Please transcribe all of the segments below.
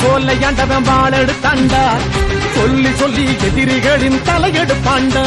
சோலையாண்டவன் சோலையாண்டவன் வாழெடுத்தாண்டா சொல்லி சொல்லி எதிரிகளின் தலையெடுப்பாண்டா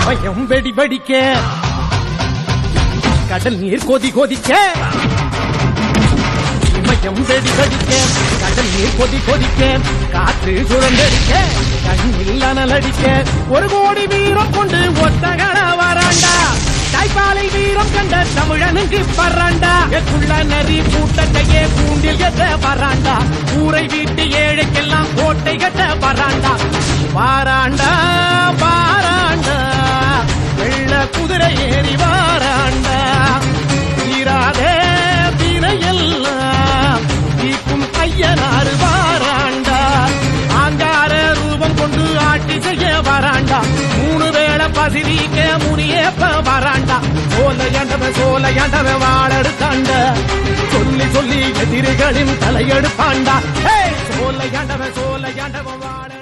பயம் வெடி வெடிக்க கடல் நீர் கொதி கொதிக்க பயம் வெடி வெடிக்க கடல் நீர் கொதி கொதிக்க காற்று சுழந்தடிக்க கண்ணில் அனலடிக்க ஒரு கோடி வீரம் கொண்டு ஒத்தகட வராண்டா தாய்ப்பாலை வீரம் கண்ட தமிழனுக்கு பறாண்டா குள்ள நரி கூட்டத்தையே கூண்டில் எத்த வராண்டா ஊரை வீட்டு ஏழைக்கெல்லாம் கோட்டை கட்ட வராண்டா பாராண்டா பாராண்டா வெள்ள குதிரை ஏறி வாராண்டா தீராதே திரையெல்லாம் தீக்கும் ஐயனாறு வாராண்டா ஆங்கார ரூபம் கொண்டு ஆட்சி செய்ய வராண்டா 3 வேளை பசிரிக்க முனியப்ப வராண்டா சோலையாண்டவன் வாழெடுத்தாண்டா சொல்லி சொல்லி எதிரிகளின் தலையெடுப்பாண்டா சோலையாண்டவன் வாழ